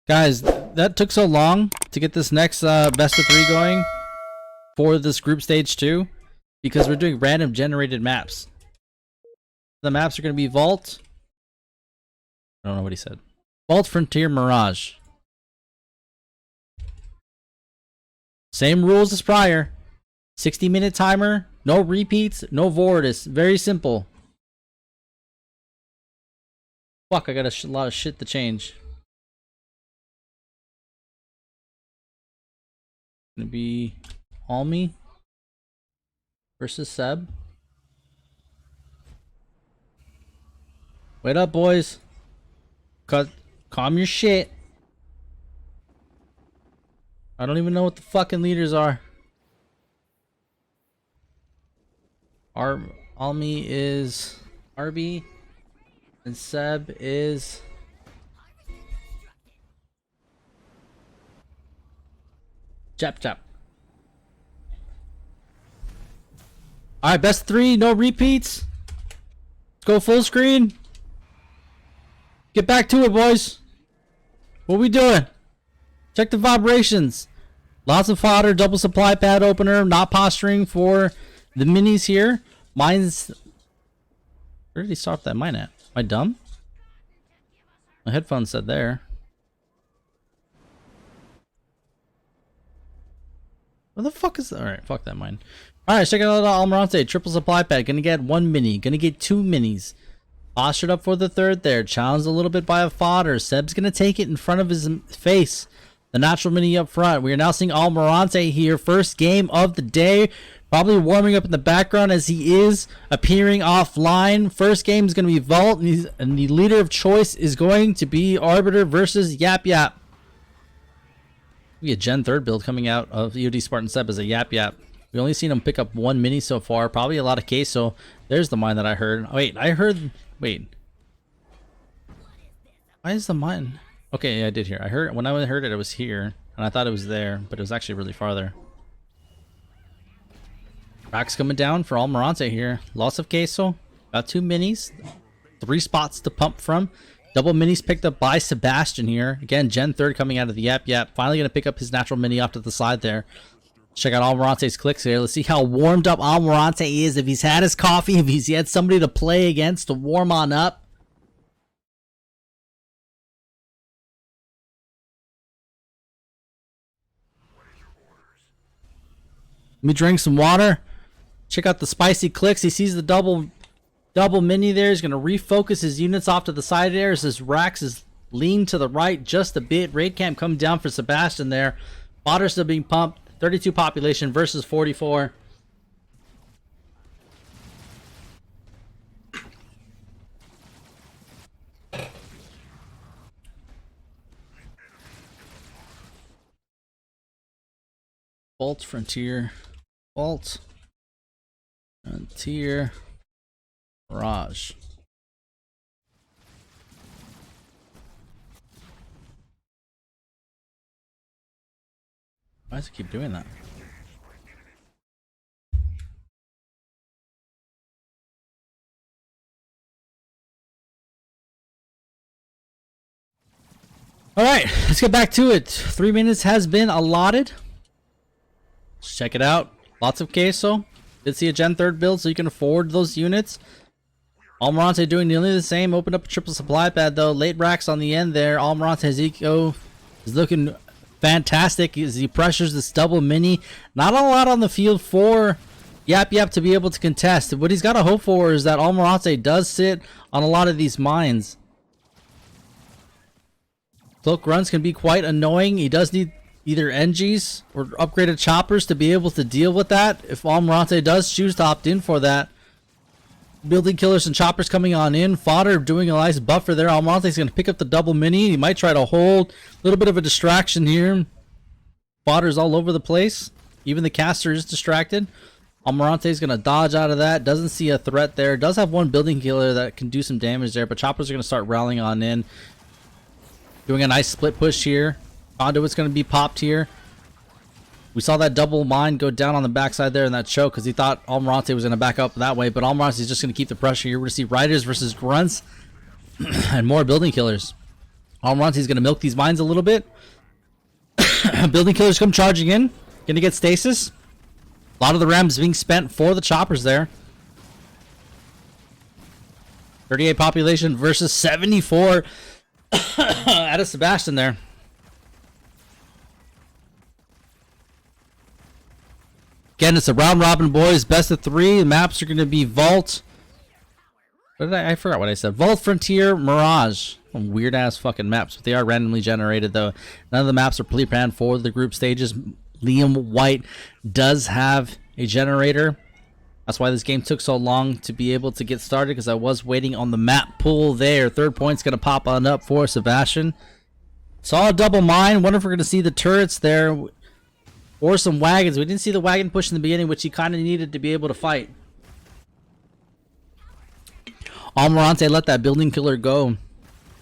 Guys, that took so long to get this next best of 3 going for this group stage 2 because we're doing random generated maps. The maps are going to be Vault. I don't know what he said. Vault, Frontier, Mirage. Same rules as prior. 60-minute timer, no repeats, no Vortis. Very simple. Fuck, I got a lot of shit to change. Gonna be Almi versus Seb. Wait up, boys. Calm your shit. I don't even know what the fucking leaders are. Almi is RB and Seb is Chap. Alright, best 3, no repeats. Let's go full screen. Get back to it, boys. What we doing? Check the vibrations. Lots of fodder, double supply pad opener, not posturing for the minis here. Mine's... Where did he stop that mine at? Am I dumb? My headphones said there. What the fuck is that? Alright, fuck that mine. Alright, check out Almirante. Triple supply pad. Gonna get 1 mini. Gonna get 2 minis. Postured up for the 3rd there. Challenged a little bit by a fodder. Seb's gonna take it in front of his face. The natural mini up front. We are now seeing Almirante here. First game of the day. Probably warming up in the background as he is appearing offline. First game is going to be Vault, and the leader of choice is going to be Arbiter versus Yap. We a Gen 3rd build coming out of EOD SpartanSeb as a Yap. We only seen him pick up 1 mini so far. Probably a lot of queso. There's the mine that I heard. Wait. Why is the mine? Okay, yeah, I did hear. I heard when I heard it, it was here, and I thought it was there, but it was actually really farther. Racks coming down for Almirante here. Lots of queso. Got 2 minis. 3 spots to pump from. Double minis picked up by Sebastian here. Again, Gen 3rd coming out of the Yap. Finally going to pick up his natural mini off to the side there. Check out Almirante's clicks here. Let's see how warmed up Almirante is. If he's had his coffee, if he's had somebody to play against to warm on up. Let me drink some water. Check out the spicy clicks. He sees the double mini there. He's going to refocus his units off to the side there as his racks is leaned to the right just a bit. Raid camp coming down for Sebastian there. Fodder still being pumped. 32 population versus 44. Vault, Frontier. Vault. Frontier. Mirage. Why does it keep doing that? Alright, let's get back to it. 3 minutes has been allotted. Let's check it out. Lots of queso. Did see a Gen 3rd build so you can afford those units. Almirante doing nearly the same. Opened up a triple supply pad though. Late racks on the end there. Almirante's eco is looking fantastic as he pressures this double mini. Not a lot on the field for Yap to be able to contest. What he's got to hope for is that Almirante does sit on a lot of these mines. Cloak runs can be quite annoying. He does need either NGs or upgraded choppers to be able to deal with that if Almirante does choose to opt in for that. Building killers and choppers coming on in. Fodder doing a nice buffer there. Almirante's going to pick up the double mini. He might try to hold. A little bit of a distraction here. Fodder's all over the place. Even the caster is distracted. Almirante's going to dodge out of that. Doesn't see a threat there. Does have one building killer that can do some damage there, but choppers are going to start rallying on in. Doing a nice split push here. Conduit's going to be popped here. We saw that double mine go down on the backside there in that choke because he thought Almirante was going to back up that way, but Almirante's just going to keep the pressure here. We're going to see Riders versus Grunts and more building killers. Almirante's gonna milk these mines a little bit. Building killers come charging in. Gonna get stasis. A lot of the Rams being spent for the choppers there. 38 population versus 74 out of Sebastian there. Again, it's a round robin, boys. Best of 3. The maps are going to be Vault. What did I forgot what I said. Vault, Frontier, Mirage. Some weird ass fucking maps, but they are randomly generated though. None of the maps are pre-planned for the group stages. Liam White does have a generator. That's why this game took so long to be able to get started, because I was waiting on the map pool there. Third point's going to pop on up for Sebastian. Saw a double mine. Wonder if we're going to see the turrets there or some wagons. We didn't see the wagon push in the beginning, which he kind of needed to be able to fight. Almirante let that building killer go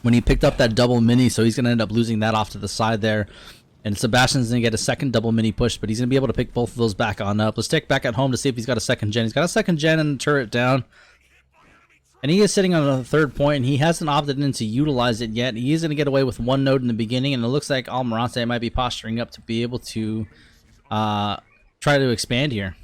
when he picked up that double mini, so he's going to end up losing that off to the side there. And Sebastian's going to get a second double mini push, but he's going to be able to pick both of those back on up. Let's check back at home to see if he's got a second gen. He's got a second gen and the turret down. And he is sitting on a third point, and he hasn't opted in to utilize it yet. He is going to get away with one node in the beginning, and it looks like Almirante might be posturing up to be able to try to expand here.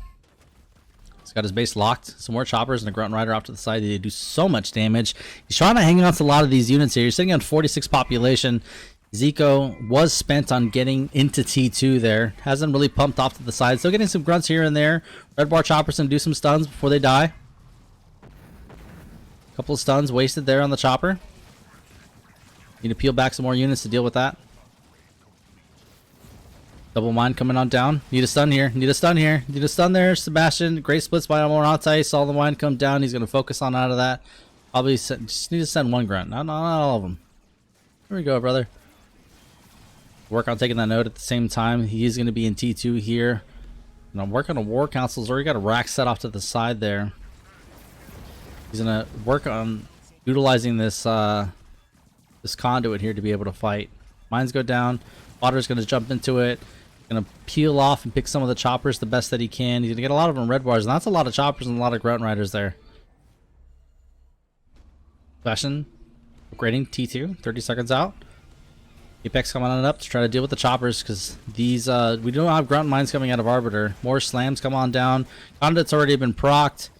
He's got his base locked. Some more choppers and a grunt rider off to the side. They do so much damage. He's trying to hang on to a lot of these units here. He's sitting on 46 population. Zico was spent on getting into T2 there. Hasn't really pumped off to the side. Still getting some grunts here and there. Red bar choppers and do some stuns before they die. Couple of stuns wasted there on the chopper. Need to peel back some more units to deal with that. Double mine coming on down. Need a stun here. Need a stun here. Need a stun there. Sebastian. Great splits by Almirante. Saw the mine come down. He's going to focus on out of that. Probably just need to send one grunt. Not all of them. Here we go, brother. Work on taking that node at the same time. He is going to be in T2 here. And I'm working on war councils. Already got a rack set off to the side there. He's going to work on utilizing this this conduit here to be able to fight. Mines go down. Water's going to jump into it. Going to peel off and pick some of the choppers the best that he can. He's going to get a lot of them red bars, and that's a lot of choppers and a lot of grunt riders there. Fashion upgrading T2, 30 seconds out. Apex coming on up to try to deal with the choppers, because these we don't have grunt mines coming out of Arbiter. More slams come on down. Conduit's already been procced.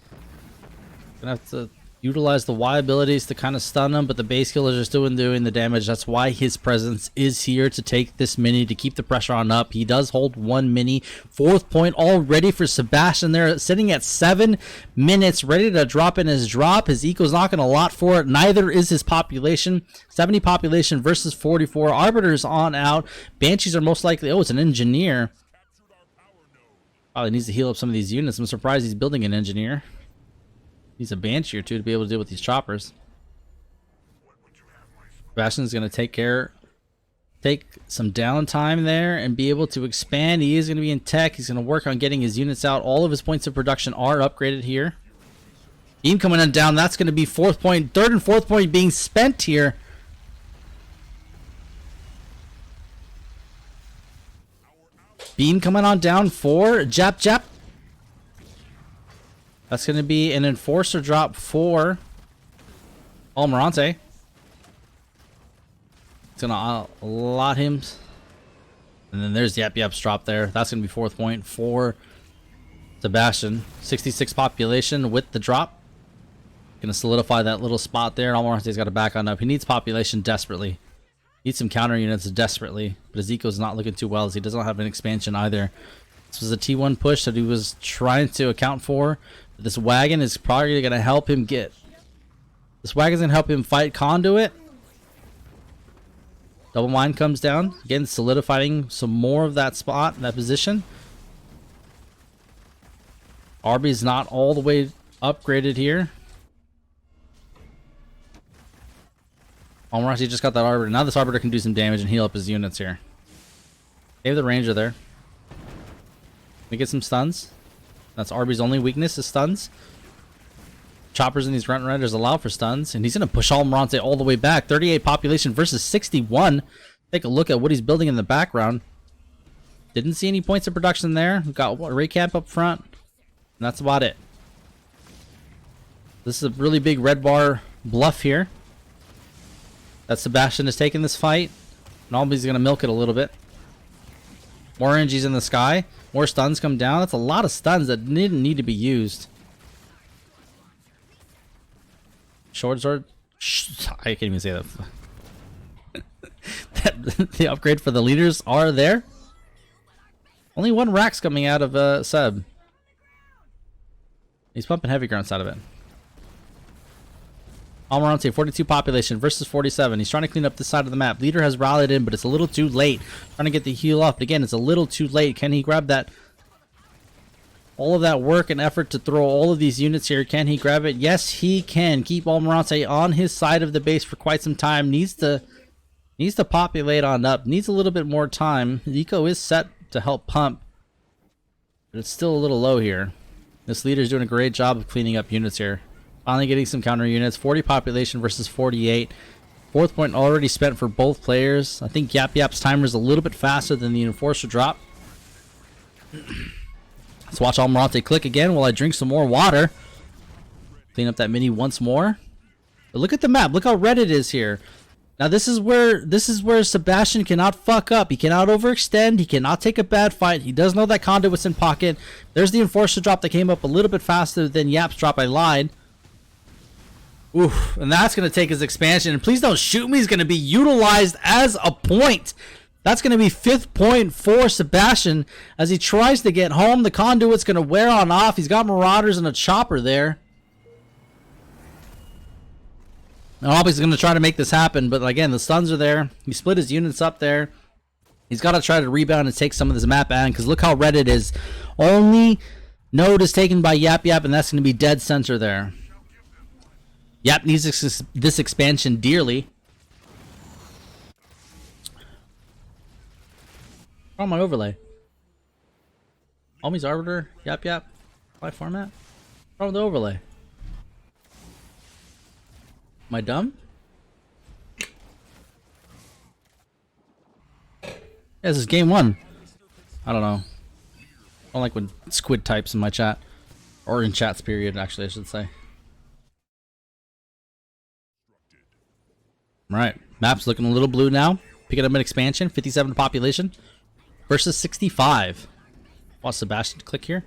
Gonna have to utilize the Y abilities to kind of stun them, but the base killers are still doing the damage. That's why his presence is here to take this mini, to keep the pressure on up. He does hold one mini. Fourth point all ready for Sebastian there, sitting at 7 minutes, ready to drop in his drop. His eco's not going to lot for it. Neither is his population. 70 population versus 44. Arbiter's on out. Banshees are most likely... Oh, it's an engineer. Probably needs to heal up some of these units. I'm surprised he's building an engineer. He's a Banshee or two to be able to deal with these choppers. Sebastian's going to take some downtime there and be able to expand. He is going to be in tech. He's going to work on getting his units out. All of his points of production are upgraded here. Beam coming on down. That's going to be fourth point. Third and fourth point being spent here. Beam coming on down for Jap. That's going to be an enforcer drop for Almirante. It's going to lot him. And then there's Yap's drop there. That's going to be fourth point for Sebastian. 66 population with the drop. Going to solidify that little spot there. Almirante's got to back on up. He needs population desperately. Needs some counter units desperately. But his eco's not looking too well, as he doesn't have an expansion either. This was a T1 push that he was trying to account for. This wagon is probably going to help him get... This wagon's going to help him fight Conduit. Double mine comes down. Again, solidifying some more of that spot, that position. Arby's not all the way upgraded here. Almirante just got that Arbiter. Now this Arbiter can do some damage and heal up his units here. Save the Ranger there. We get some stuns. That's Arby's only weakness is stuns. Choppers in these grunt riders allow for stuns, and he's going to push Almirante all the way back. 38 population versus 61. Take a look at what he's building in the background. Didn't see any points of production there. We've got a ray camp up front, and that's about it. This is a really big red bar bluff here that Sebastian is taking this fight. Nalby's gonna milk it a little bit. More RNGs in the sky. More stuns come down. That's a lot of stuns that didn't need to be used. Short sword. I can't even say that. The upgrade for the leaders are there. Only one rack's coming out of Seb. He's pumping heavy grunts out of it. Almirante, 42 population versus 47. He's trying to clean up this side of the map. Leader has rallied in, but it's a little too late. Trying to get the heal up. But again, it's a little too late. Can he grab that? All of that work and effort to throw all of these units here. Can he grab it? Yes, he can. Keep Almirante on his side of the base for quite some time. Needs to populate on up. Needs a little bit more time. The eco is set to help pump, but it's still a little low here. This leader's doing a great job of cleaning up units here. Finally getting some counter units. 40 population versus 48. Fourth point already spent for both players. I think Yap Yap's timer is a little bit faster than the Enforcer drop. Let's watch Almirante click again while I drink some more water. Clean up that mini once more. But look at the map. Look how red it is here. Now this is where Sebastian cannot fuck up. He cannot overextend. He cannot take a bad fight. He does know that Conduit's in pocket. There's the Enforcer drop that came up a little bit faster than Yap's drop. I lied. Oof, and that's going to take his expansion. And please don't shoot me. He's going to be utilized as a point. That's going to be 5th point for Sebastian as he tries to get home. The Conduit's going to wear on off. He's got Marauders and a chopper there. Now, obviously, going to try to make this happen. But again, the stuns are there. He split his units up there. He's got to try to rebound and take some of this map in because look how red it is. Only node is taken by Yap Yap, and that's going to be dead center there. Yap needs this expansion dearly. On my overlay. Almi's Arbiter, Yap Yap, live format. What's wrong with the overlay? Am I dumb? Yeah, this is game 1. I don't know. I don't like when squid types in my chat. Or in chats period, actually, I should say. Right, map's looking a little blue now. Picking up an expansion, 57 population versus 65. Watch Sebastian click here.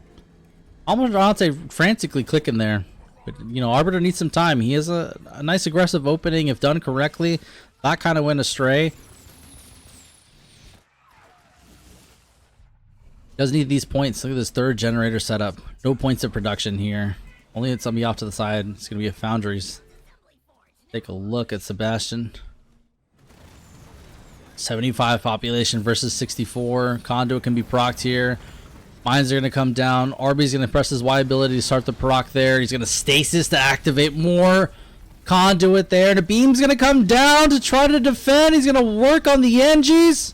Almirante frantically clicking there, but you know Arbiter needs some time. He has a nice aggressive opening if done correctly. That kind of went astray. Does need these points. Look at this third generator setup. No points of production here. Only somebody off to the side. It's gonna be a Foundries. Take a look at Sebastian. 75 population versus 64. Conduit can be procced here. Mines are going to come down. Arby's going to press his Y ability to start the proc there. He's going to stasis to activate more Conduit there. The beam's going to come down to try to defend. He's going to work on the NGs.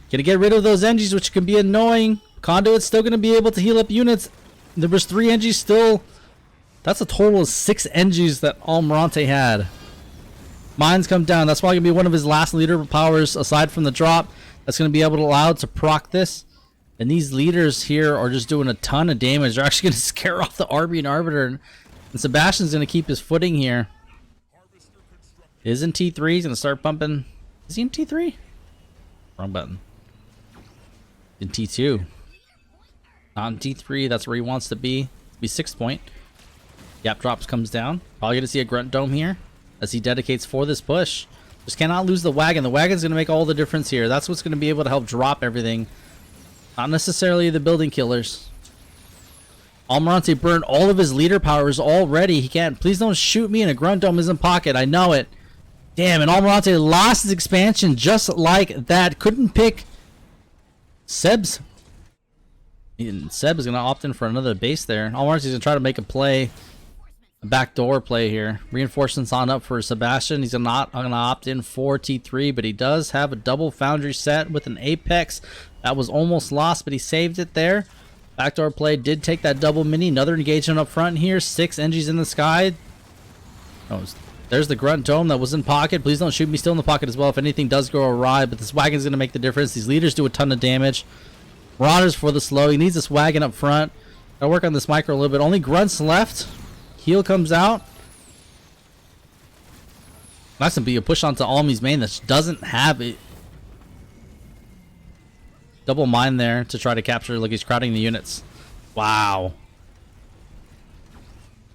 Going to get rid of those NGs, which can be annoying. Conduit's still going to be able to heal up units. There was 3 NGs still. That's a total of 6 NGs that Almirante had. Mines come down. That's probably going to be one of his last leader powers aside from the drop. That's going to be able to allow it to proc this. And these leaders here are just doing a ton of damage. They're actually going to scare off the RB and Arbiter. And Sebastian's going to keep his footing here. Is in T3. He's going to start pumping. Is he in T3? Wrong button. In T2. Not in T3. That's where he wants to be. Be 6th point. Yap drops comes down. Probably going to see a grunt dome here as he dedicates for this push. Just cannot lose the wagon. The wagon's going to make all the difference here. That's what's going to be able to help drop everything. Not necessarily the building killers. Almirante burned all of his leader powers already. He can't. Please don't shoot me, and a grunt dome is in pocket. I know it. Damn, and Almirante lost his expansion just like that. Couldn't pick Seb's. And Seb is going to opt in for another base there. Almirante's going to try to make a play. A backdoor play here. Reinforcements on up for Sebastian. He's not going to opt in for T3, but he does have a double Foundry set with an Apex. That was almost lost, but he saved it there. Backdoor play did take that double mini. Another engagement up front here. 6 NGs in the sky. Oh, there's the grunt dome that was in pocket. Please don't shoot me. Still in the pocket as well if anything does go awry, but this wagon's going to make the difference. These leaders do a ton of damage. Marauders for the slow. He needs this wagon up front. Gotta work on this micro a little bit. Only grunts left. Heal comes out. That's gonna be a push onto Almi's main that doesn't have it. Double mine there to try to capture. Look, he's crowding the units. Wow.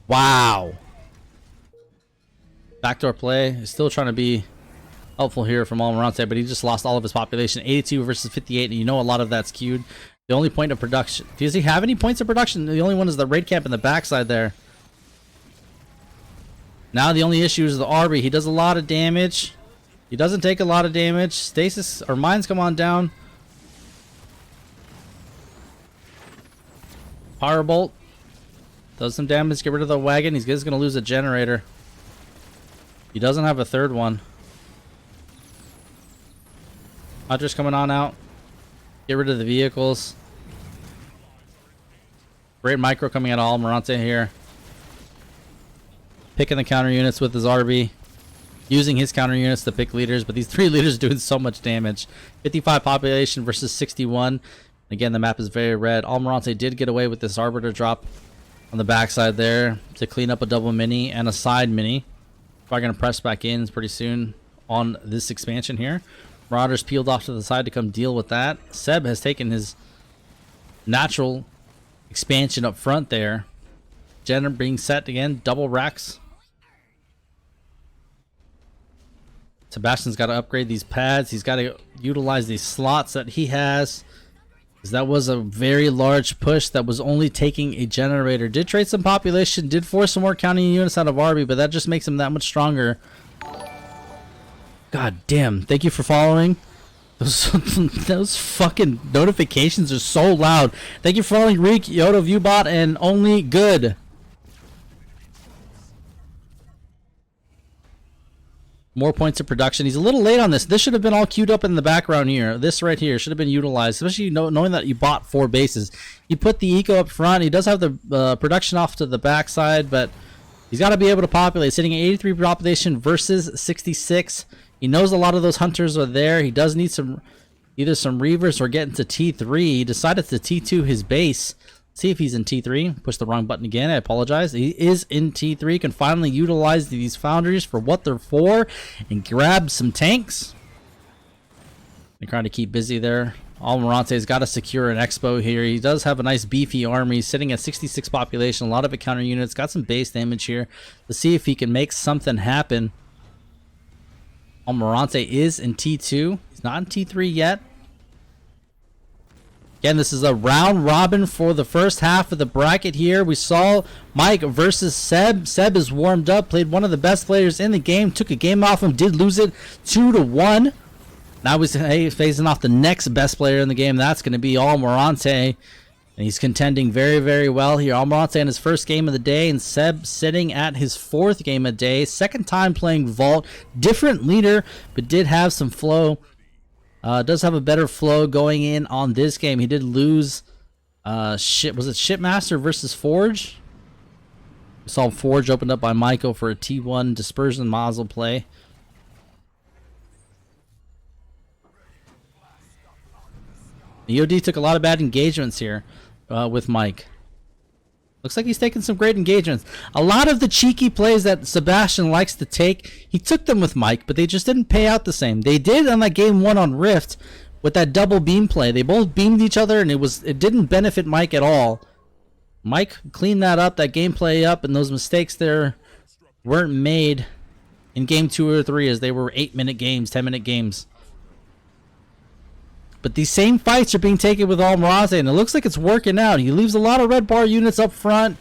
Wow. Backdoor play is still trying to be helpful here from Almirante, but he just lost all of his population. 82 versus 58, and you know a lot of that's queued. The only point of production. Does he have any points of production? The only one is the raid camp in the backside there. Now the only issue is the Arby. He does a lot of damage. He doesn't take a lot of damage. Stasis or mines come on down. Powerbolt does some damage. Get rid of the wagon. He's just going to lose a generator. He doesn't have a third one. Hunters coming on out. Get rid of the vehicles. Great micro coming out of Almirante here. Picking the counter units with his RB. Using his counter units to pick leaders. But these 3 leaders doing so much damage. 55 population versus 61. Again, the map is very red. Almirante did get away with this Arbiter drop on the backside there to clean up a double mini and a side mini. Probably going to press back in pretty soon on this expansion here. Marauders peeled off to the side to come deal with that. Seb has taken his natural expansion up front there. Jenner being set again. Double racks. Sebastian's got to upgrade these pads. He's got to utilize these slots that he has. That was a very large push that was only taking a generator. Did trade some population, did force some more counting units out of Arby, but that just makes him that much stronger. God damn. Thank you for following. Those fucking notifications are so loud. Thank you for following Reek, Yoda, Viewbot, and Only Good. More points of production. He's a little late on this. This should have been all queued up in the background here. This right here should have been utilized, especially knowing that you bought 4 bases. You put the eco up front. He does have the production off to the backside, but he's got to be able to populate. Sitting at 83 population versus 66. He knows a lot of those hunters are there. He does need either some reavers or get into T3. He decided to T2 his base. See if he's in T3. Push the wrong button again. I apologize. He is in T3. Can finally utilize these foundries for what they're for and grab some tanks. They're trying to keep busy there. Almirante's got to secure an expo here. He does have a nice beefy army sitting at 66 population. A lot of it counter units. Got some base damage here. Let's see if he can make something happen. Almirante is in T2. He's not in T3 yet. Again, this is a round robin for the first half of the bracket here. We saw Mike versus Seb. Seb is warmed up, played one of the best players in the game, took a game off him, did lose it 2-1. Now he's facing off the next best player in the game. That's going to be Almirante. And he's contending very, very well here. Almirante in his first game of the day, and Seb sitting at his 4th game of the day. Second time playing Vault. Different leader, but did have some flow. Does have a better flow going in on this game. He did lose was it Shipmaster versus Forge? We saw Forge opened up by Michael for a T1 Dispersion Mazel play. EOD took a lot of bad engagements here with Mike. Looks like he's taking some great engagements. A lot of the cheeky plays that Sebastian likes to take, he took them with Mike, but they just didn't pay out the same. They did on that game 1 on Rift with that double beam play. They both beamed each other, and it didn't benefit Mike at all. Mike cleaned that up, that gameplay up, and those mistakes there weren't made in game 2 or 3 as they were 8-minute games, 10-minute games. But these same fights are being taken with Almirante, and it looks like it's working out. He leaves a lot of red bar units up front.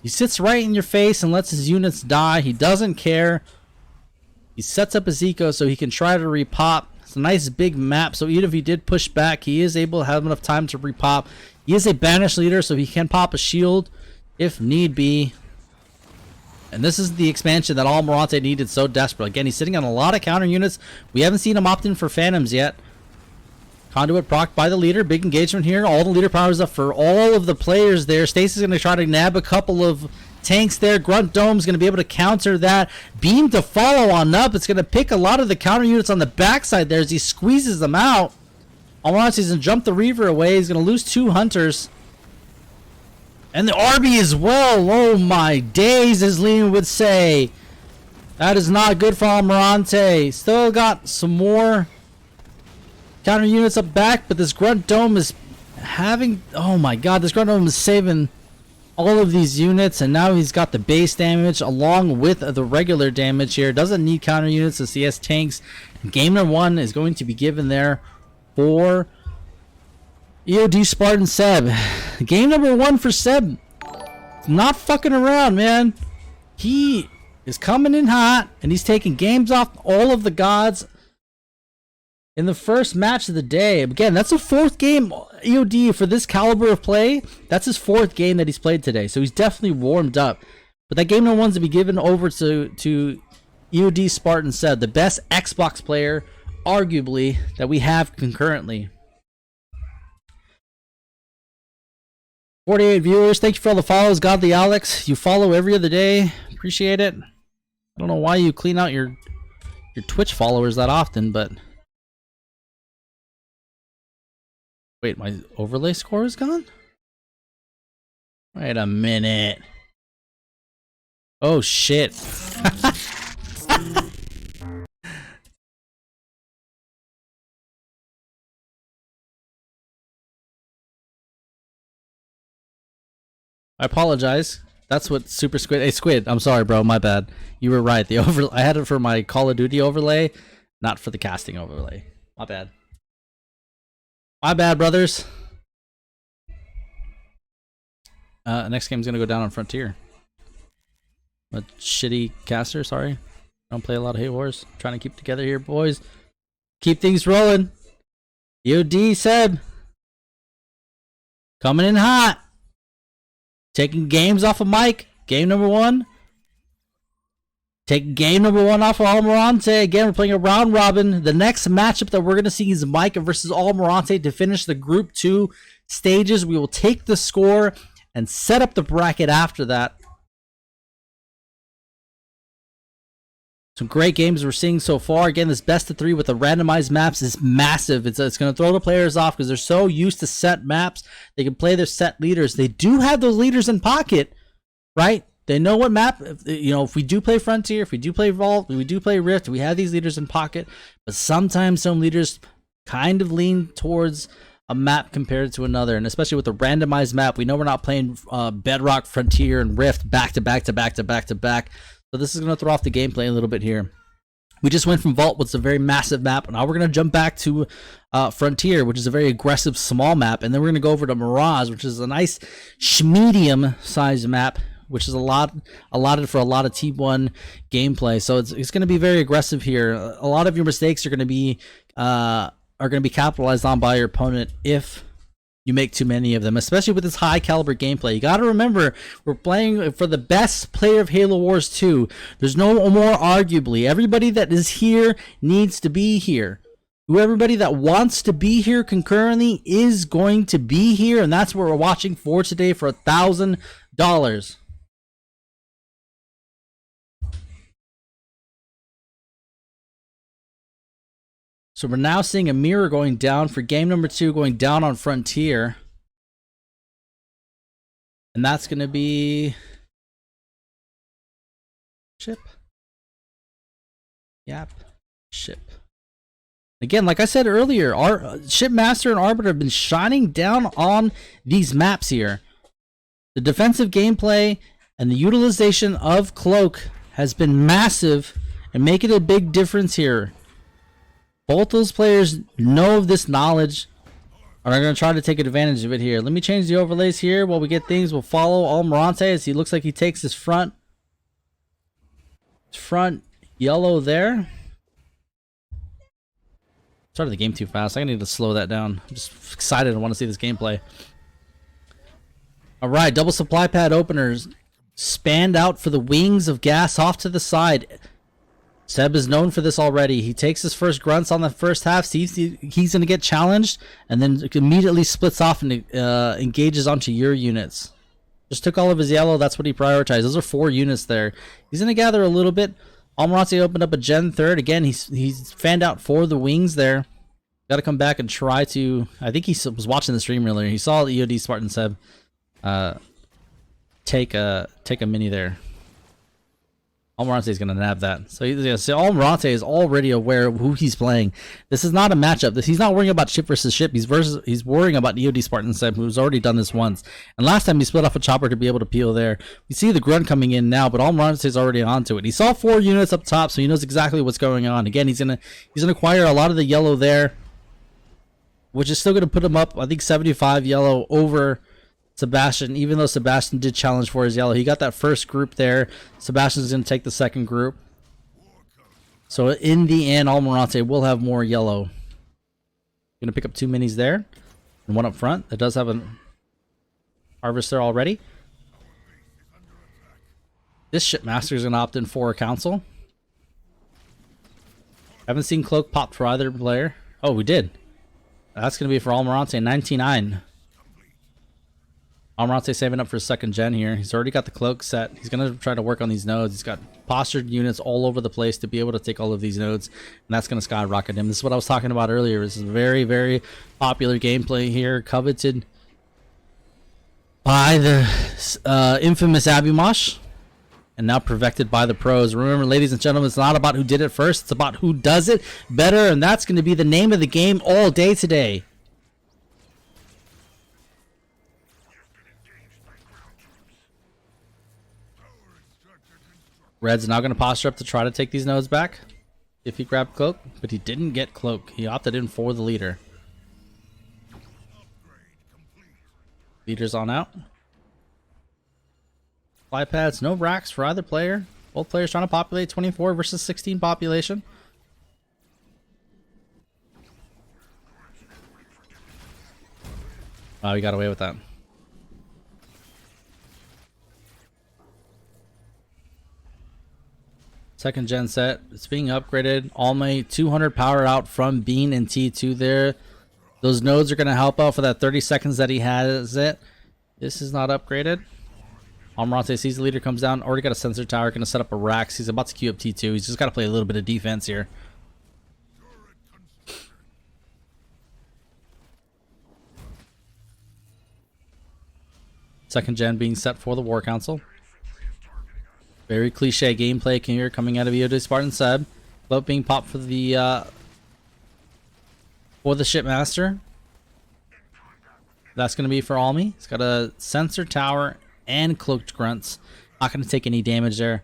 He sits right in your face and lets his units die. He doesn't care. He sets up his eco so he can try to repop. It's a nice big map, so even if he did push back, he is able to have enough time to repop. He is a banished leader, so he can pop a shield if need be. And this is the expansion that Almirante needed so desperately. Again, he's sitting on a lot of counter units. We haven't seen him opt in for Phantoms yet. Conduit proc by the leader. Big engagement here. All the leader powers up for all of the players there. Stacy's going to try to nab a couple of tanks there. Grunt Dome's going to be able to counter that. Beam to follow on up. It's going to pick a lot of the counter units on the backside there as he squeezes them out. Almirante's going to jump the Reaver away. He's going to lose 2 hunters. And the RB as well. Oh my days, as Liam would say. That is not good for Almirante. Still got some more counter units up back, but this Grunt Dome is having... Oh my god, this Grunt Dome is saving all of these units, and now he's got the base damage along with the regular damage here. Doesn't need counter units as he has tanks. Game number 1 is going to be given there for EOD SpartanSeb. Game number 1 for Seb. Not fucking around, man. He is coming in hot, and he's taking games off all of the gods in the first match of the day. Again, that's a 4th game EOD for this caliber of play. That's his 4th game that he's played today, so he's definitely warmed up. But that game number 1's to be given over to EOD SpartanSeb, the best Xbox player, arguably, that we have concurrently. 48 viewers. Thank you for all the follows. Godly Alex, you follow every other day. Appreciate it. I don't know why you clean out your Twitch followers that often, but... Wait, my overlay score is gone? Wait a minute. Oh shit. I apologize. That's what Super Squid... Hey Squid, I'm sorry bro, my bad. You were right. I had it for my Call of Duty overlay, not for the casting overlay. My bad. My bad, brothers. Next game's gonna go down on Frontier. A shitty caster, sorry. Don't play a lot of Hate Wars. Trying to keep together here, boys. Keep things rolling. EOD Seb. Coming in hot. Taking games off of Mike. Game number 1. Taking game number 1 off of Almirante. Again, we're playing a round robin. The next matchup that we're going to see is Mike versus Almirante to finish the Group 2 stages. We will take the score and set up the bracket after that. Some great games we're seeing so far. Again, this best of 3 with the randomized maps is massive. It's going to throw the players off because they're so used to set maps. They can play their set leaders. They do have those leaders in pocket, right? They know what map, you know, if we do play Frontier, if we do play Vault, we do play Rift, we have these leaders in pocket. But sometimes some leaders kind of lean towards a map compared to another. And especially with the randomized map, we know we're not playing Bedrock, Frontier, and Rift back to back to back to back to back. So this is going to throw off the gameplay a little bit here. We just went from Vault, which is a very massive map. Now we're going to jump back to Frontier, which is a very aggressive small map. And then we're going to go over to Mirage, which is a nice medium-sized map, which is allotted for a lot of T1 gameplay. So it's going to be very aggressive here. A lot of your mistakes are going to be capitalized on by your opponent if you make too many of them, especially with this high caliber gameplay. You got to remember, we're playing for the best player of Halo Wars 2. There's no more arguably. Everybody that is here needs to be here. Everybody that wants to be here concurrently is going to be here, and that's what we're watching for today for $1,000. So we're now seeing a mirror going down for game number 2, going down on Frontier. And that's going to be... Ship. Yap. Ship. Again, like I said earlier, our Shipmaster and Arbiter have been shining down on these maps here. The defensive gameplay and the utilization of Cloak has been massive and making a big difference here. Both those players know of this knowledge and are going to try to take advantage of it here. Let me change the overlays here while we get things. We'll follow Almirante as he looks like he takes his front yellow there. Started the game too fast. I need to slow that down. I'm just excited. I want to see this gameplay. All right, double supply pad openers spanned out for the wings of gas off to the side. Seb is known for this already. He takes his first grunts on the first half, sees he's going to get challenged, and then immediately splits off and engages onto your units. Just took all of his yellow. That's what he prioritized. Those are 4 units there. He's going to gather a little bit. Almirante opened up a Gen 3rd. Again, he's fanned out for the wings there. Got to come back and try to... I think he was watching the stream earlier. He saw EOD SpartanSeb take a mini there. Almirante is going to nab that. So Almirante is already aware of who he's playing. This is not a matchup. He's not worrying about ship versus ship. He's worrying about EOD SpartanSeb, who's already done this once. And last time he split off a chopper to be able to peel there. We see the grunt coming in now, but Almirante is already onto it. He saw 4 units up top, so he knows exactly what's going on. Again, he's gonna acquire a lot of the yellow there, which is still going to put him up, I think, 75 yellow over Sebastian, even though Sebastian did challenge for his yellow. He got that first group there. Sebastian's going to take the second group. So in the end, Almirante will have more yellow. Going to pick up 2 minis there. And 1 up front. That does have a harvester already. This shipmaster is going to opt in for a council. Haven't seen cloak popped for either player. Oh, we did. That's going to be for Almirante99. Almirante saving up for his second gen here. He's already got the cloak set. He's going to try to work on these nodes. He's got postured units all over the place to be able to take all of these nodes. And that's going to skyrocket him. This is what I was talking about earlier. This is very, very popular gameplay here. Coveted by the infamous Abimash. And now perfected by the pros. Remember, ladies and gentlemen, it's not about who did it first. It's about who does it better. And that's going to be the name of the game all day today. Red's now going to posture up to try to take these nodes back. If he grabbed cloak. But he didn't get cloak. He opted in for the leader. Leader's on out. Fly pads, no racks for either player. Both players trying to populate 24 versus 16 population. Oh, he got away with that. Second gen set. It's being upgraded. Almay 200 power out from Bean and T2 there. Those nodes are going to help out for that 30 seconds that he has it. This is not upgraded. Almirante sees the leader comes down. Already got a sensor tower. Going to set up a rack. He's about to queue up T2. He's just got to play a little bit of defense here. Second gen being set for the War Council. Very cliche gameplay here coming out of EOD SpartanSeb. Boat being popped for the shipmaster. That's going to be for Almi. He's got a sensor tower and cloaked grunts. Not going to take any damage there.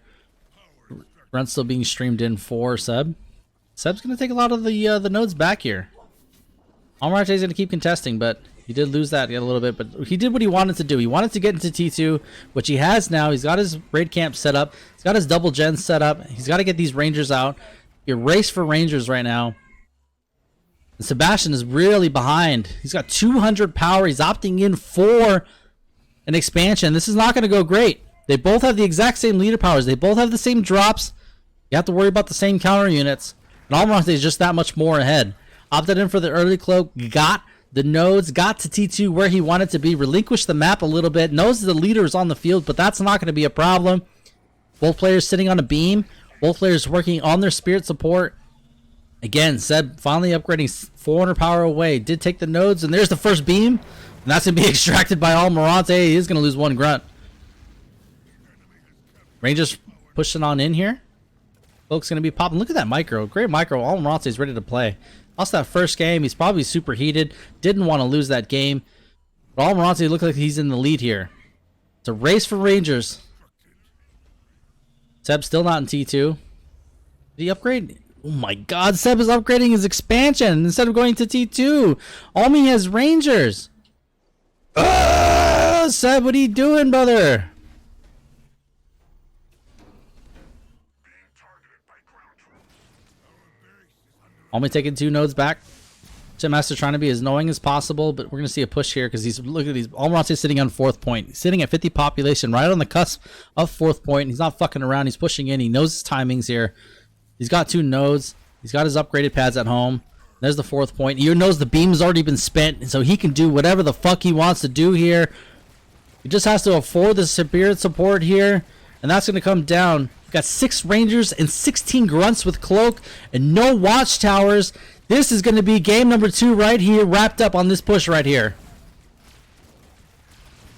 Grunts still being streamed in for Seb. Seb's going to take a lot of the nodes back here. Almirante's going to keep contesting, but he did lose that a little bit, but he did what he wanted to do. He wanted to get into T2, which he has now. He's got his raid camp set up. He's got his double gen set up. He's got to get these rangers out. Your race for rangers right now. And Sebastian is really behind. He's got 200 power. He's opting in for an expansion. This is not going to go great. They both have the exact same leader powers. They both have the same drops. You have to worry about the same counter units. And Almirante is just that much more ahead. Opted in for the early cloak. Got the nodes, got to T2 where he wanted to be, relinquished the map a little bit, knows the leader is on the field, but that's not going to be a problem. Both players sitting on a beam, both players working on their spirit support. Again, Seb finally upgrading 400 power away, did take the nodes, and there's the first beam, and that's going to be extracted by Almirante. He is going to lose 1 grunt. Rangers pushing on in here. Folks going to be popping. Look at that micro. Great micro. Almirante is ready to play. Lost that first game. He's probably super heated. Didn't want to lose that game. But Almirante looks like he's in the lead here. It's a race for Rangers. Seb's still not in T2. Did he upgrade? Oh my god, Seb is upgrading his expansion instead of going to T2. Almi has Rangers. Seb, what are you doing, brother? Almi taking 2 nodes back. Shipmaster trying to be as knowing as possible, but we're going to see a push here because he's, look at these. Almirante sitting on 4th point. He's sitting at 50 population, right on the cusp of 4th point. He's not fucking around. He's pushing in. He knows his timings here. He's got 2 nodes. He's got his upgraded pads at home. There's the 4th point. He knows the beam's already been spent, so he can do whatever the fuck he wants to do here. He just has to afford the spirit support here, and that's going to come down. Got 6 Rangers and 16 Grunts with Cloak and no Watchtowers. This is going to be game number 2 right here, wrapped up on this push right here.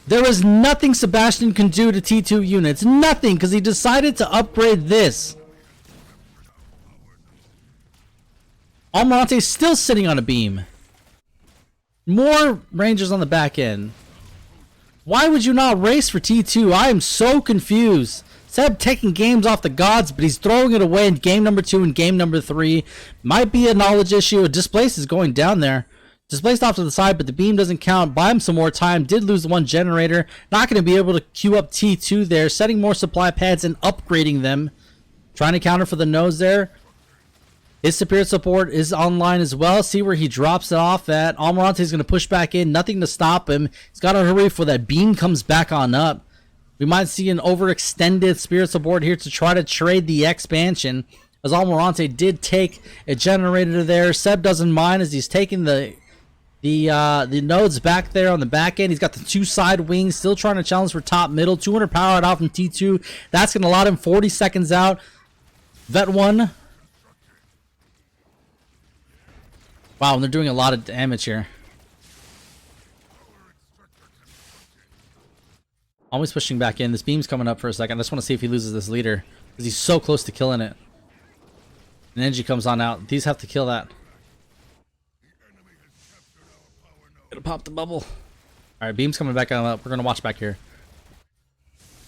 There is nothing Sebastian can do to T2 units. Nothing, because he decided to upgrade this. Almirante's still sitting on a beam. More Rangers on the back end. Why would you not race for T2? I am so confused. Seb taking games off the gods, but he's throwing it away in game number 2 and game number 3. Might be a knowledge issue. Displace is going down there. Displaced off to the side, but the beam doesn't count. Buy him some more time. Did lose the one generator. Not going to be able to queue up T2 there. Setting more supply pads and upgrading them. Trying to counter for the nose there. His superior support is online as well. See where he drops it off at. Almirante is going to push back in. Nothing to stop him. He's got to hurry before that beam comes back on up. We might see an overextended spirit support here to try to trade the expansion. As Almirante did take a generator there. Seb doesn't mind as he's taking the nodes back there on the back end. He's got the 2 side wings. Still trying to challenge for top middle. 200 power out from T2. That's going to allow him 40 seconds out. Vet 1. Wow, and they're doing a lot of damage here. Always pushing back in. This beam's coming up for a second. I just want to see if he loses this leader, because he's so close to killing it. And energy comes on out. These have to kill that. Gonna pop the bubble. Alright, beam's coming back on up. We're gonna watch back here.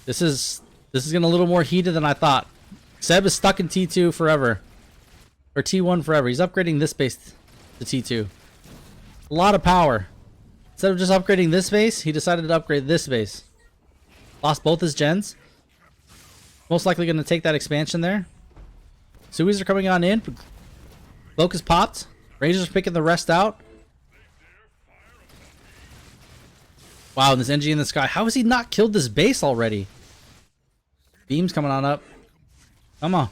This is getting a little more heated than I thought. Seb is stuck in T2 forever. Or T1 forever. He's upgrading this base to T2. A lot of power. Instead of just upgrading this base, he decided to upgrade this base. Lost both his gens. Most likely going to take that expansion there. Sui's are coming on in. Cloak is popped. Rangers are picking the rest out. Wow, and this NG in the sky. How has he not killed this base already? Beam's coming on up. Come on.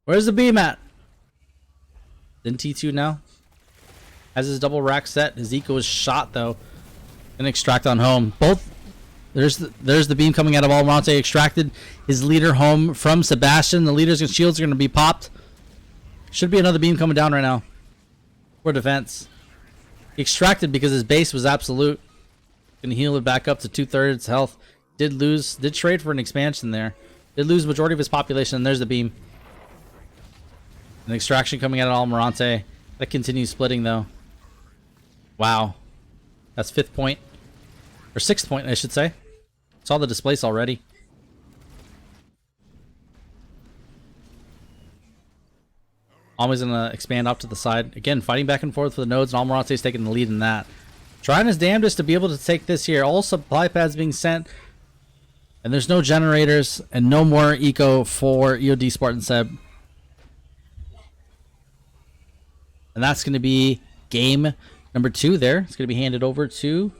Where's the beam at? Then T2 now. Has his double rack set. His eco is shot though. Gonna extract on home. Both. There's the beam coming out of Almirante. Extracted his leader home from Sebastian. The leaders and shields are gonna be popped. Should be another beam coming down right now. For defense. He extracted because his base was absolute. Gonna heal it back up to 2/3 health. Did trade for an expansion there. Did lose the majority of his population, and there's the beam. An extraction coming out of Almirante. That continues splitting though. Wow. That's 5th point. Or 6th point, I should say. Saw the displace already. Always gonna expand off to the side. Again, fighting back and forth with the nodes, and Almirante's taking the lead in that. Trying his damnedest to be able to take this here. All supply pads being sent. And there's no generators and no more eco for EOD SpartanSeb. And that's going to be game number 2 there. It's going to be handed over to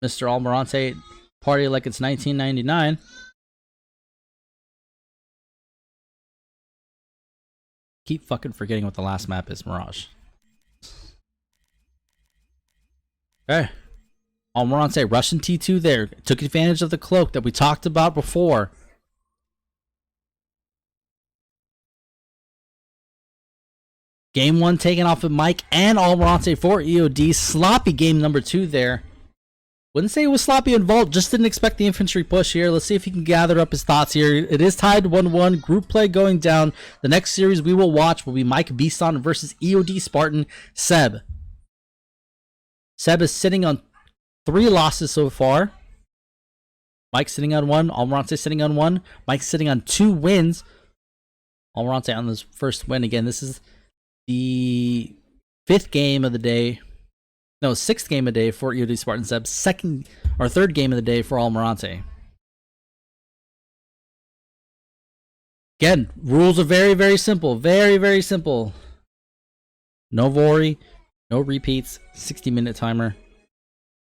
Mr. Almirante. Party like it's 1999. Keep fucking forgetting what the last map is, Mirage. Okay. Almirante Russian T2 there. Took advantage of the cloak that we talked about before. Game 1 taken off of Mike and Almirante for EOD. Sloppy game number 2 there. Wouldn't say it was sloppy in Vault, just didn't expect the infantry push here. Let's see if he can gather up his thoughts here. It is tied 1-1. Group play going down. The next series we will watch will be Mike Bison versus EOD SpartanSeb. Seb is sitting on 3 losses so far. Mike's sitting on 1. Almirante sitting on 1. Mike's sitting on 2 wins. Almirante on his first win. Again, this is the 5th game of the day. No, 6th game of the day for EOD SpartanSeb. 2nd or 3rd game of the day for Almirante. Again, rules are very, very simple. Very, very simple. No Vori, no repeats, 60-minute timer,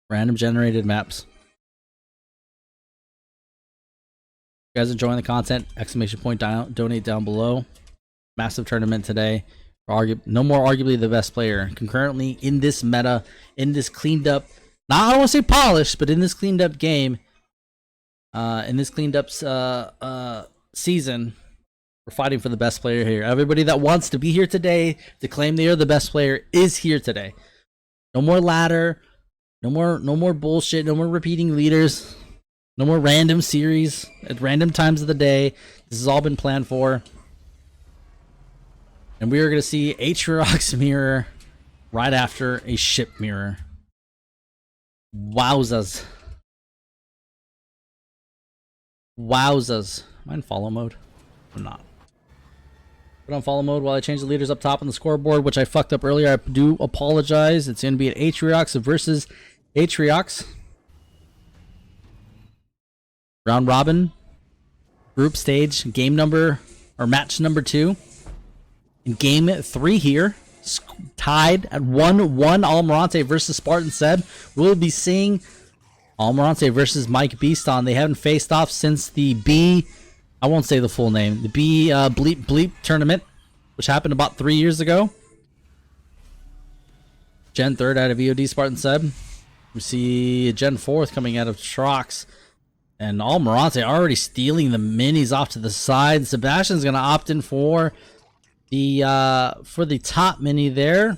random generated maps. If you guys enjoying the content, exclamation point down, donate down below. Massive tournament today. No more arguably the best player. Concurrently in this meta, in this cleaned up, not I don't want to say polished, but in this cleaned up game, in this cleaned up season, we're fighting for the best player here. Everybody that wants to be here today to claim they are the best player is here today. No more ladder. No more bullshit. No more repeating leaders. No more random series at random times of the day. This has all been planned for. And we are going to see Aatrox mirror right after a ship mirror. Wowzas. Wowzas. Am I in follow mode? I'm not. Put on follow mode while I change the leaders up top on the scoreboard, which I fucked up earlier. I do apologize. It's going to be an Aatrox versus Aatrox. Round robin. Group stage. Game number, or match number 2. In game 3 here. Tied at 1-1. Almirante versus SpartanSeb. We'll be seeing Almirante versus Mike Beaston. They haven't faced off since the B, I won't say the full name, the B Bleep tournament, which happened about 3 years ago. Gen 3rd out of EOD SpartanSeb. We see Gen 4th coming out of Trox. And Almirante already stealing the minis off to the side. Sebastian's going to opt in for the top mini there.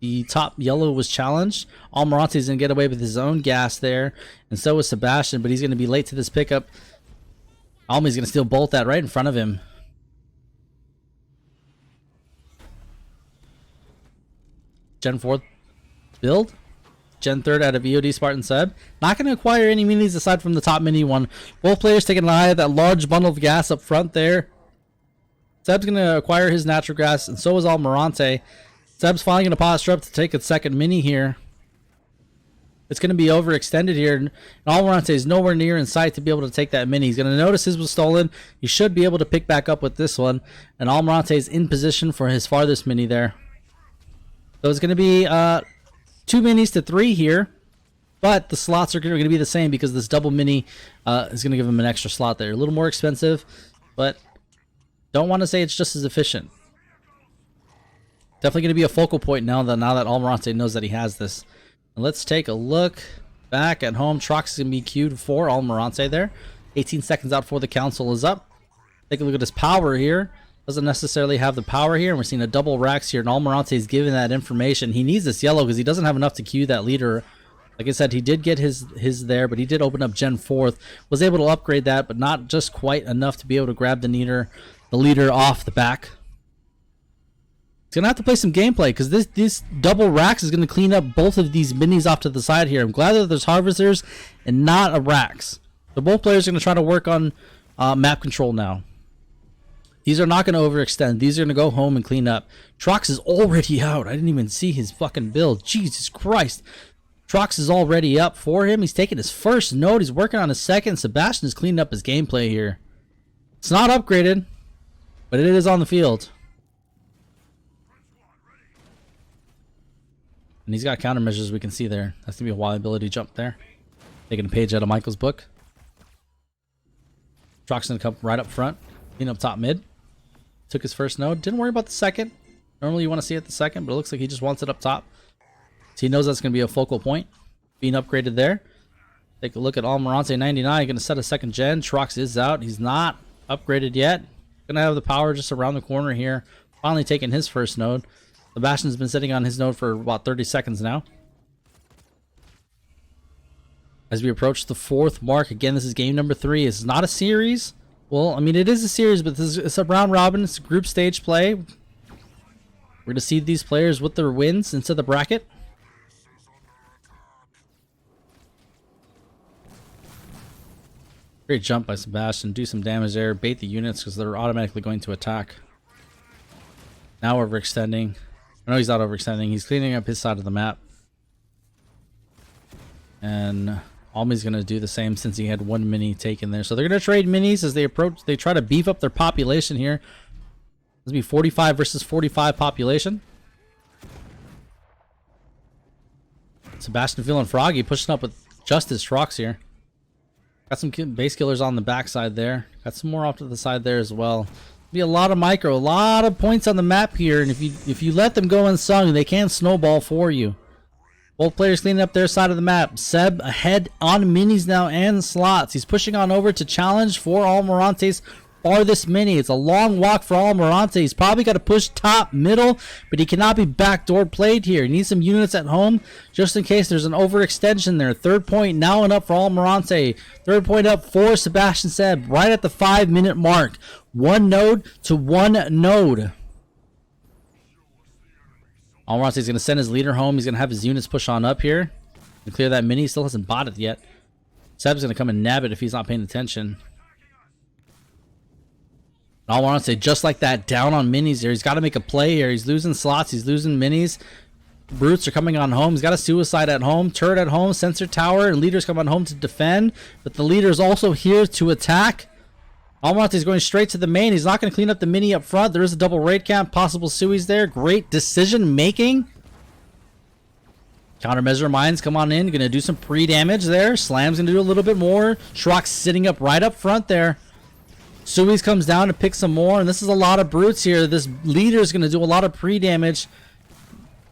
The top yellow was challenged. Almirante's going to get away with his own gas there. And so is Sebastian, but he's going to be late to this pickup. Almi's going to steal bolt that right in front of him. Gen 4th build. Gen 3rd out of EOD SpartanSeb. Not going to acquire any minis aside from the top mini one. Both players taking an eye at that large bundle of gas up front there. Seb's going to acquire his natural gas, and so is Almirante. Seb's finally going to posture up to take a second mini here. It's going to be overextended here, and Almirante is nowhere near in sight to be able to take that mini. He's going to notice his was stolen. He should be able to pick back up with this one, and Almirante is in position for his farthest mini there. So it's going to be 2 minis to 3 here, but the slots are going to be the same because this double mini is going to give him an extra slot there. A little more expensive, but don't want to say it's just as efficient. Definitely going to be a focal point now that Almirante knows that he has this. And let's take a look back at home. Trox is going to be queued for Almirante there. 18 seconds out before the council is up. Take a look at his power here. Doesn't necessarily have the power here. And we're seeing a double racks here. And Almirante is giving that information. He needs this yellow because he doesn't have enough to queue that leader. Like I said, he did get his there, but he did open up Gen 4th. Was able to upgrade that, but not just quite enough to be able to grab the leader off the back. He's gonna have to play some gameplay because this double racks is gonna clean up both of these minis off to the side here. I'm glad that there's harvesters and not a racks. So both players are gonna try to work on map control now. These are not gonna overextend. These are gonna go home and clean up. Trox is already out. I didn't even see his fucking build. Jesus Christ. Trox is already up for him. He's taking his first node. He's working on his second. Sebastian is cleaning up his gameplay here. It's not upgraded, but it is on the field. And he's got countermeasures we can see there. That's going to be a wild ability jump there. Taking a page out of Michael's book. Trox going to come right up front. Clean up top mid. Took his first node. Didn't worry about the second. Normally you want to see it the second, but it looks like he just wants it up top. So he knows that's going to be a focal point. Being upgraded there. Take a look at Almirante99. Going to set a second gen. Trox is out. He's not upgraded yet. Going to have the power just around the corner here. Finally taking his first node. Sebastian's been sitting on his node for about 30 seconds now. As we approach the 4th mark, again, this is game number 3. It's not a series. Well, I mean, it is a series, but it's a round robin. It's a group stage play. We're going to seed these players with their wins into the bracket. Great jump by Sebastian. Do some damage there. Bait the units because they're automatically going to attack. Now overextending. No, he's not overextending. He's cleaning up his side of the map. And Almi's going to do the same since he had 1 mini taken there. So they're going to trade minis as they approach. They try to beef up their population here. This will be 45 versus 45 population. Sebastian feeling froggy, pushing up with just his Trox here. Got some base killers on the backside there. Got some more off to the side there as well. Be a lot of micro, a lot of points on the map here, and if you let them go unsung, they can snowball for you. Both players cleaning up their side of the map. Seb ahead on minis now and slots. He's pushing on over to challenge for Almirante's farthest mini. It's a long walk for Almirante. He's probably got to push top, middle, but he cannot be backdoor played here. He needs some units at home just in case there's an overextension there. 3rd point now and up for Almirante. 3rd point up for SpartanSeb right at the 5-minute mark. 1 node to 1 node. Almirante is going to send his leader home. He's going to have his units push on up here and clear that mini. He still hasn't bought it yet. Seb's going to come and nab it if he's not paying attention. Almirante just like that, down on minis here. He's got to make a play here. He's losing slots. He's losing minis. Brutes are coming on home. He's got a suicide at home, turret at home, sensor tower, and leaders come on home to defend. But the leader is also here to attack. Almirante is going straight to the main. He's not going to clean up the mini up front. There is a double raid camp, possible suies there. Great decision making. Countermeasure mines come on in. Going to do some pre-damage there. Slam's going to do a little bit more. Shrock's sitting up right up front there. Sui's comes down to pick some more, and this is a lot of brutes here. This leader is going to do a lot of pre-damage.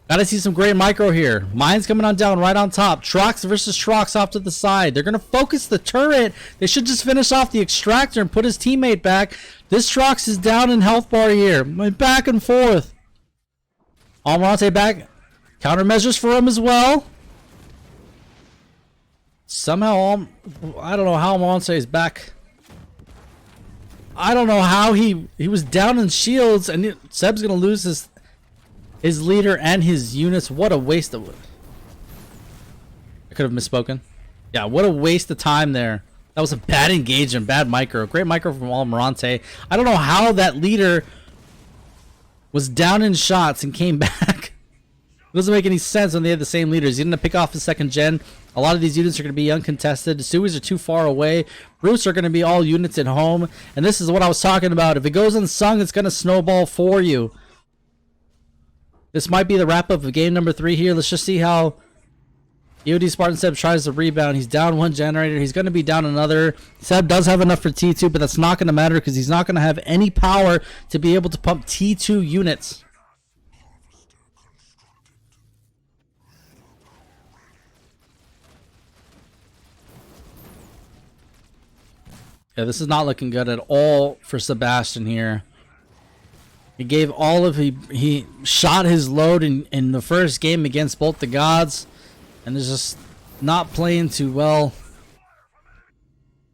Gotta see some great micro here. Mines coming on down right on top. Trox versus Trox off to the side. They're going to focus the turret. They should just finish off the extractor and put his teammate back. This Trox is down in health bar here. Back and forth. Almirante back. Countermeasures for him as well. Somehow, I don't know how Almirante is back. I don't know how he was down in shields, and Seb's gonna lose his leader and his units. What a waste of... I could have misspoken. Yeah, what a waste of time there. That was a bad engagement, bad micro. Great micro from Almirante. I don't know how that leader was down in shots and came back. It doesn't make any sense when they have the same leaders. He's going to pick off his 2nd gen. A lot of these units are going to be uncontested. The Sui's are too far away. Brutes are going to be all units at home. And this is what I was talking about. If it goes unsung, it's going to snowball for you. This might be the wrap-up of game number 3 here. Let's just see how EOD SpartanSeb tries to rebound. He's down 1 generator. He's going to be down another. Seb does have enough for T2, but that's not going to matter because he's not going to have any power to be able to pump T2 units. Yeah, this is not looking good at all for Sebastian here. He gave all of he shot his load in the first game against both the gods, and is just not playing too well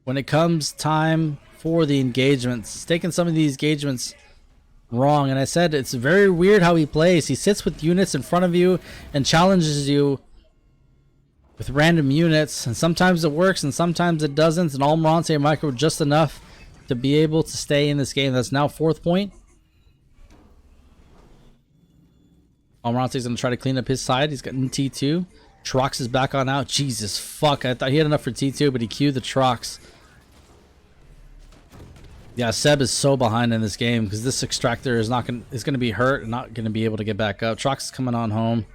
when it comes time for the engagements. He's taking some of these engagements wrong, and I said it's very weird how he plays. He sits with units in front of you and challenges you with random units, and sometimes it works and sometimes it doesn't, and Almirante micro just enough to be able to stay in this game. That's now 4th point. Almirante's going to try to clean up his side. He's got T2. Trox is back on out. Jesus fuck, I thought he had enough for T2, but he queued the Trox. Yeah, Seb is so behind in this game because this extractor is going to be hurt and not going to be able to get back up. Trox is coming on home.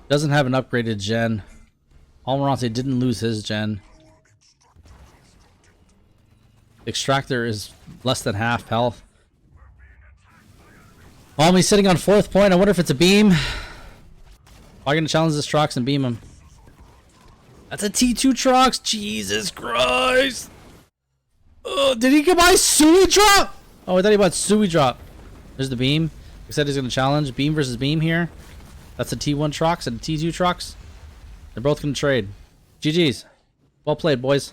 Doesn't have an upgraded gen. Almirante didn't lose his gen. The extractor is less than half health. Almi's sitting on 4th point. I wonder if it's a beam. Am I going to challenge this Trox and beam him? That's a T2 Trox. Jesus Christ. Oh, did he get my Sui drop? Oh, I thought he bought Sui drop. There's the beam. He said he's going to challenge. Beam versus beam here. That's a T1 Trox and a T2 Trox. They're both going to trade. GG's. Well played, boys.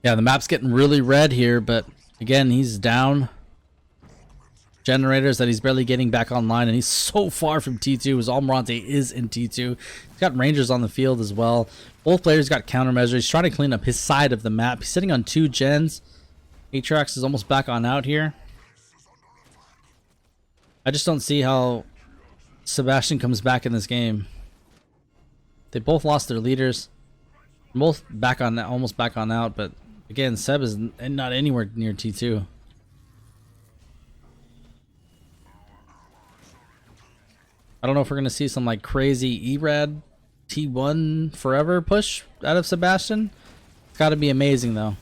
Yeah, the map's getting really red here, but again, he's down generators that he's barely getting back online, and he's so far from T2 as Almirante is in T2. He's got Rangers on the field as well. Both players got countermeasures. He's trying to clean up his side of the map. He's sitting on 2 gens. Atrax is almost back on out here. I just don't see how Sebastian comes back in this game. They both lost their leaders. Both back on, almost back on out, but again, Seb is not anywhere near T2. I don't know if we're gonna see some like crazy ERAD T1 forever push out of Sebastian. It's got to be amazing though.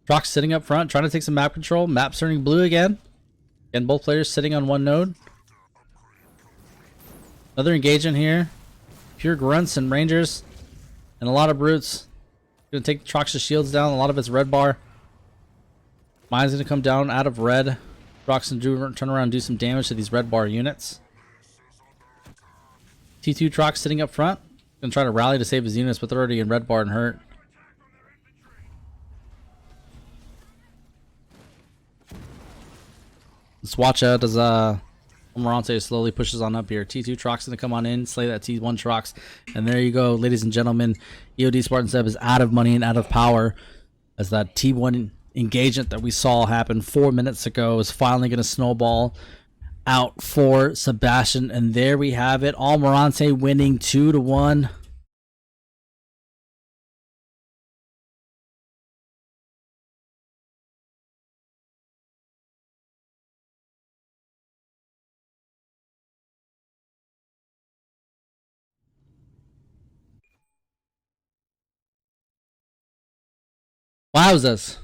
Drox sitting up front, trying to take some map control. Map's turning blue again. And both players sitting on one node. Another engagement here. Pure grunts and rangers. And a lot of brutes. Gonna take Trox's shields down. A lot of it's red bar. Mine's gonna come down out of red. Drox and turn around and do some damage to these red bar units. T2 Trox sitting up front. Gonna try to rally to save his units, but they're already in red bar and hurt. Let's watch out as Almirante slowly pushes on up here. T2 Trox gonna come on in, slay that T1 Trox, and there you go, ladies and gentlemen. EOD SpartanSeb is out of money and out of power, as that T1 engagement that we saw happen 4 minutes ago is finally gonna snowball out for Sebastian, and there we have it. Almirante winning 2-1. Wowzers.